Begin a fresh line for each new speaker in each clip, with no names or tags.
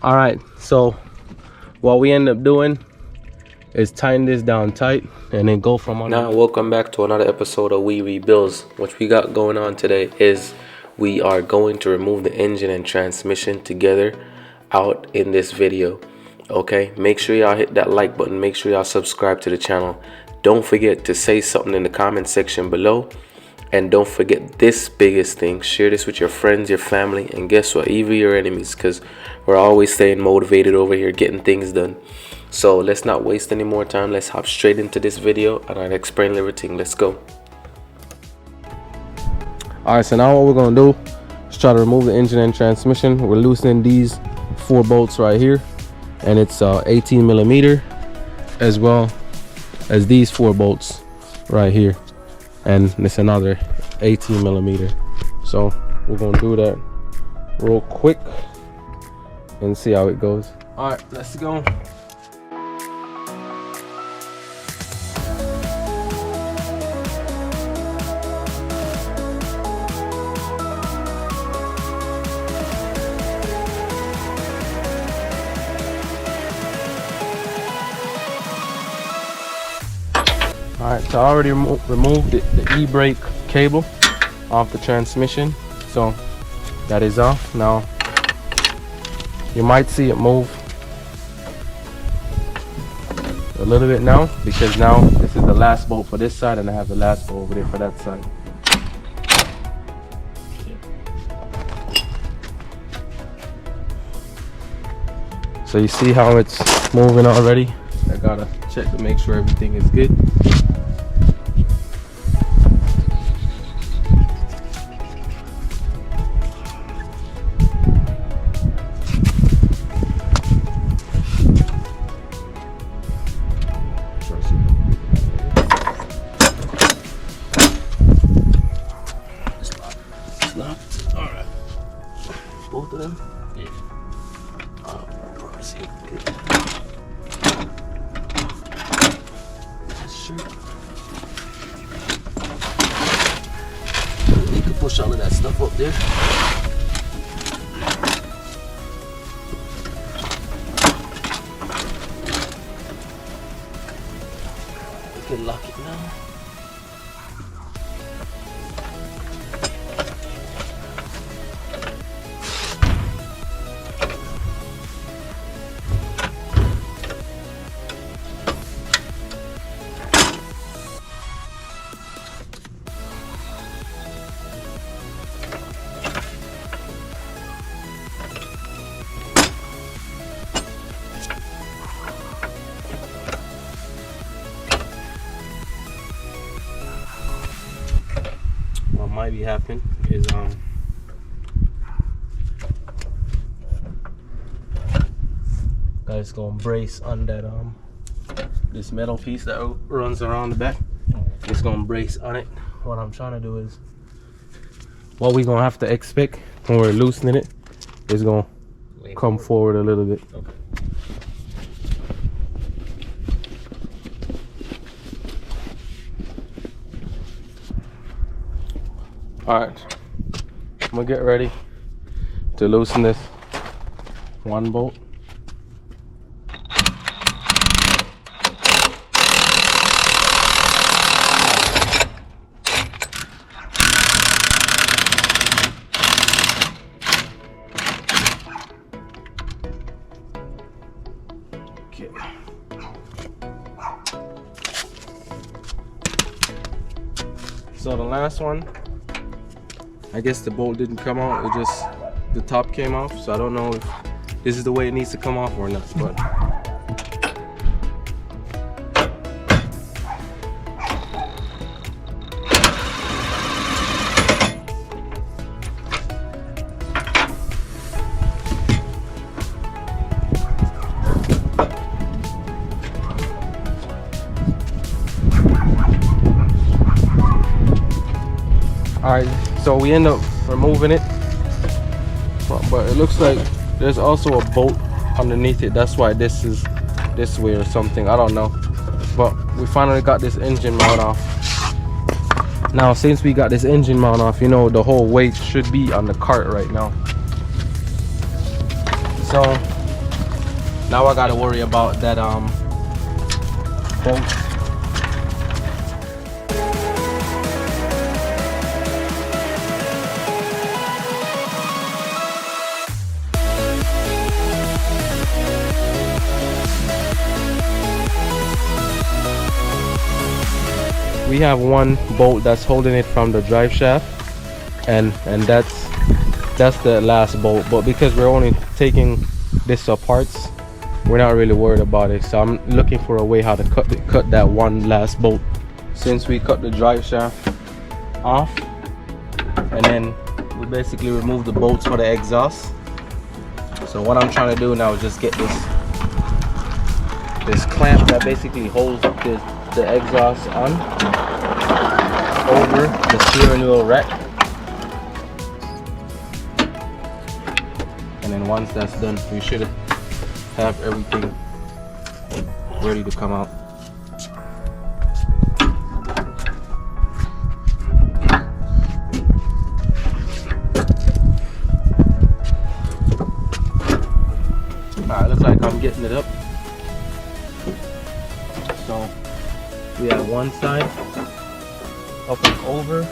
All right, so what we end up doing is tying this down tight and then go from under. Now, welcome back to another episode of We Rebuilds. What we got going on today is we are going to remove the engine and transmission together out in this video. Okay, make sure y'all hit that like button. Make sure y'all subscribe to the channel. Don't forget to say something in the comment section below. And don't forget this biggest thing, share this with your friends, your family, and guess what, even your enemies, because we're always staying motivated over here getting things done. So let's not waste any more time. Let's hop straight into this video and I'll explain everything. Let's go. Alright, so now what we're going to do is try to remove the engine and transmission. We're loosening these 4 bolts right here, and it's 18 millimeter, as well as these 4 bolts right here, and it's another 18 millimeter. So we're going to do that real quick and see how it goes. All right, let's go. Alright, so I already removed the e-brake cable off the transmission, so that is off. Now you might see it move a little bit now, because now this is the last bolt for this side and I have the last bolt over there for that side. So you see how it's moving already? I gotta check to make sure everything is good. It's locked. All right. Both of them? Yeah. Proceed. Good. You can push all of that stuff up there. You can lock it now. What might be happening is guys gonna brace on that this metal piece that runs around the back. It's gonna brace on it. What I'm trying to do is, what we're gonna have to expect when we're loosening it is gonna come forward a little bit. Okay. Alright, I'm gonna get ready to loosen this 1 bolt. Okay. So the last one, I guess the bolt didn't come out, it just, the top came off, so I don't know if this is the way it needs to come off or not, but alright, so we end up removing it, but it looks like there's also a bolt underneath it. That's why this is this way or something, I don't know. But we finally got this engine mount off. Now since we got this engine mount off, you know, the whole weight should be on the cart right now. So Now I gotta worry about that bolt. We have one bolt that's holding it from the drive shaft, and that's the last bolt. But because we're only taking this apart, we're not really worried about it. So I'm looking for a way how to cut that one last bolt. Since we cut the drive shaft off, and then we basically remove the bolts for the exhaust. So what I'm trying to do now is just get this clamp that basically holds the exhaust on over the steering wheel rack, and then once that's done, we should have everything ready to come out. Alright, looks like I'm getting it up. So we have one side up and over.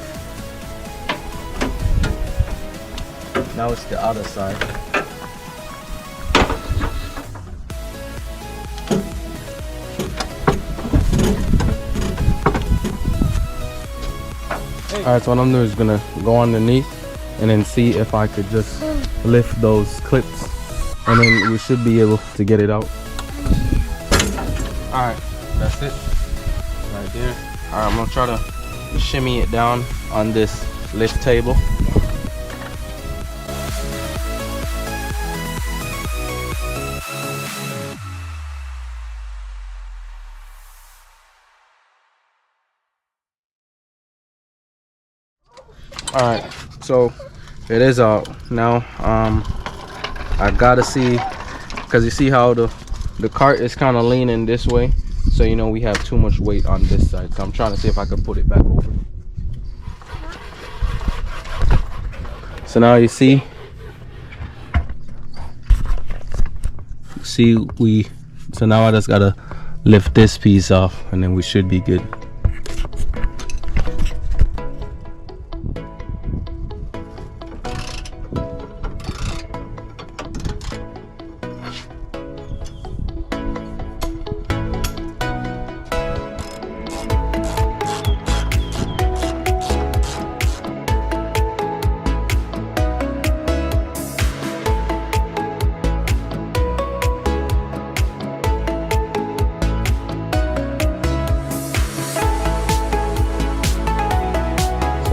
Now it's the other side. Alright, so what I'm doing is gonna go underneath and then see if I could just lift those clips, and then we should be able to get it out. Alright, that's it right there. Alright, I'm gonna try to shimmy it down on this lift table. Alright, so it is out now. I gotta see, because you see how the cart is kind of leaning this way, so you know we have too much weight on this side. So I'm trying to see if I can put it back over. So now you see so now I just gotta lift this piece off, and then we should be good.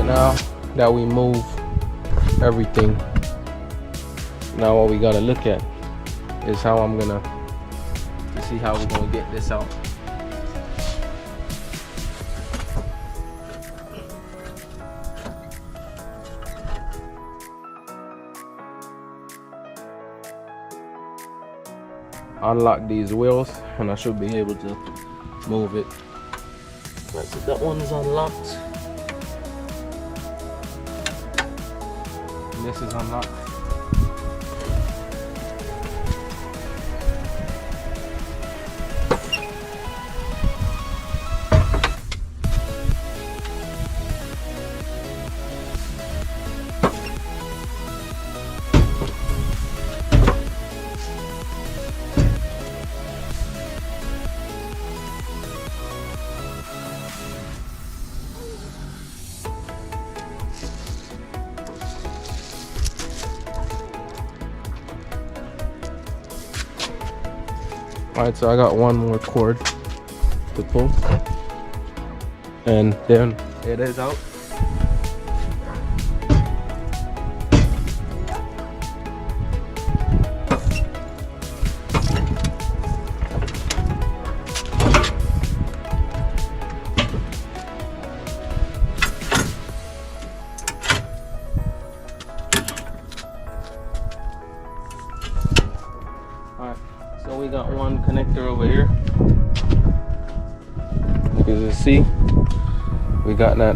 Now that we move everything, now what we gotta look at is how I'm gonna see how we're gonna get this out. Unlock these wheels and I should be able to move it. Right, so that one's unlocked. This is unlocked. Alright, so I got one more cord to pull, and then it is out. So we got one connector over here. As you see, we got that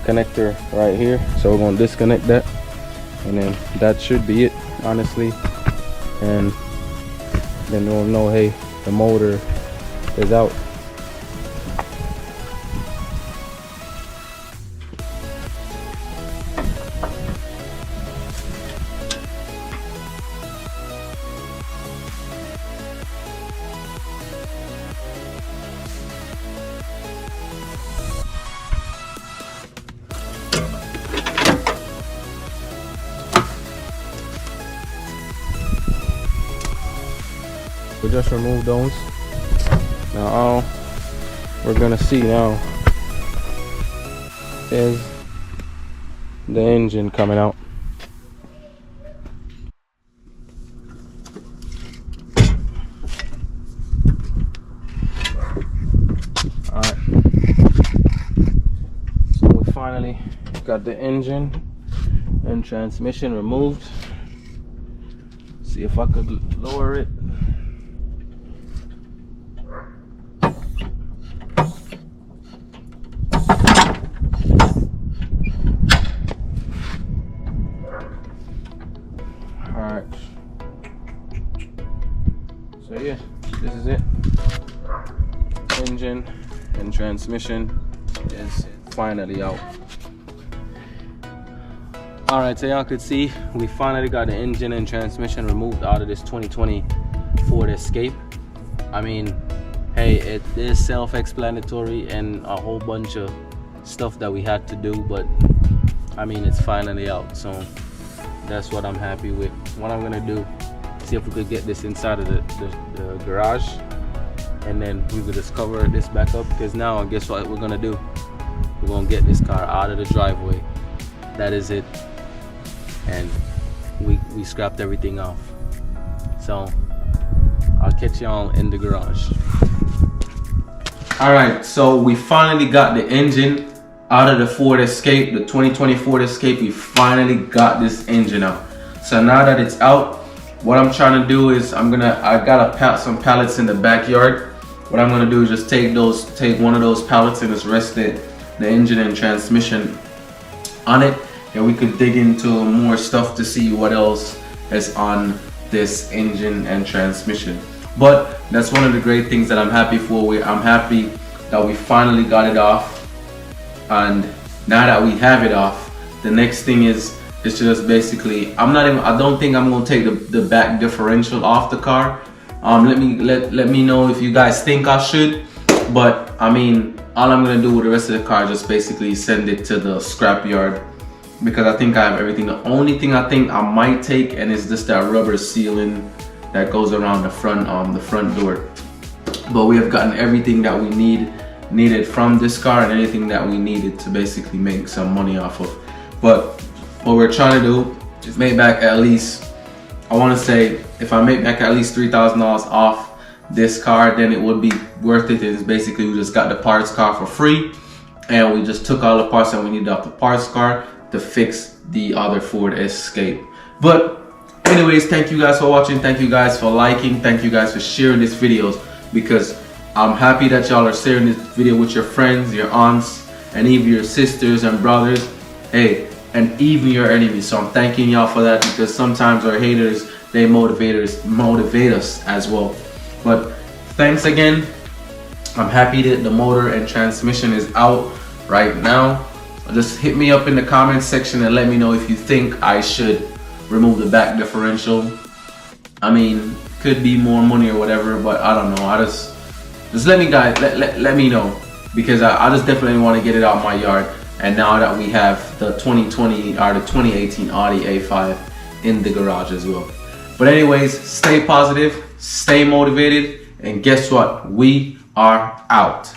connector right here. So we're gonna disconnect that, and then that should be it, honestly. And then we'll know, hey, the motor is out. We just removed those. Now all we're gonna see now is the engine coming out. Alright. So we finally got the engine and transmission removed. See if I could lower it. Alright, so yeah, this is it. Engine and transmission is finally out. Alright, so y'all could see we finally got the engine and transmission removed out of this 2020 Ford Escape. I mean, hey, it is self-explanatory and a whole bunch of stuff that we had to do, but I mean, it's finally out, so that's what I'm happy with. What I'm gonna do, see if we could get this inside of the garage, and then we will just cover this back up, because now guess what we're gonna do? We're gonna get this car out of the driveway. That is it. And we scrapped everything off. So I'll catch y'all in the garage. Alright, so we finally got the engine out of the Ford Escape, the 2020 Ford Escape. We finally got this engine out. So now that it's out, what I'm trying to do is I got some pallets in the backyard. What I'm gonna do is just take one of those pallets and just rest the engine and transmission on it, and we could dig into more stuff to see what else is on this engine and transmission. But that's one of the great things that I'm happy for. I'm happy that we finally got it off. And now that we have it off, the next thing is just basically, I don't think I'm gonna take the back differential off the car. Let me know if you guys think I should, but I mean, all I'm gonna do with the rest of the car is just basically send it to the scrap yard, because I think I have everything. The only thing I think I might take, and it's just that rubber sealing that goes around the front door. But we have gotten everything that we needed from this car, and anything that we needed to basically make some money off of. But what we're trying to do is make back at least, I want to say, if I make back at least $3,000 off this car, then it would be worth it. It's basically, we just got the parts car for free, and we just took all the parts that we needed off the parts car to fix the other Ford Escape. But anyways, thank you guys for watching. Thank you guys for liking. Thank you guys for sharing these videos, because I'm happy that y'all are sharing this video with your friends, your aunts, and even your sisters and brothers. Hey, and even your enemies. So I'm thanking y'all for that, because sometimes our haters, they motivate us as well. But thanks again. I'm happy that the motor and transmission is out right now. Just hit me up in the comment section and let me know if you think I should remove the back differential. I mean, could be more money or whatever, but I don't know. Just let me know, because I just definitely want to get it out my yard. And now that we have the 2020 or the 2018 Audi A5 in the garage as well. But anyways, stay positive, stay motivated, and guess what? We are out.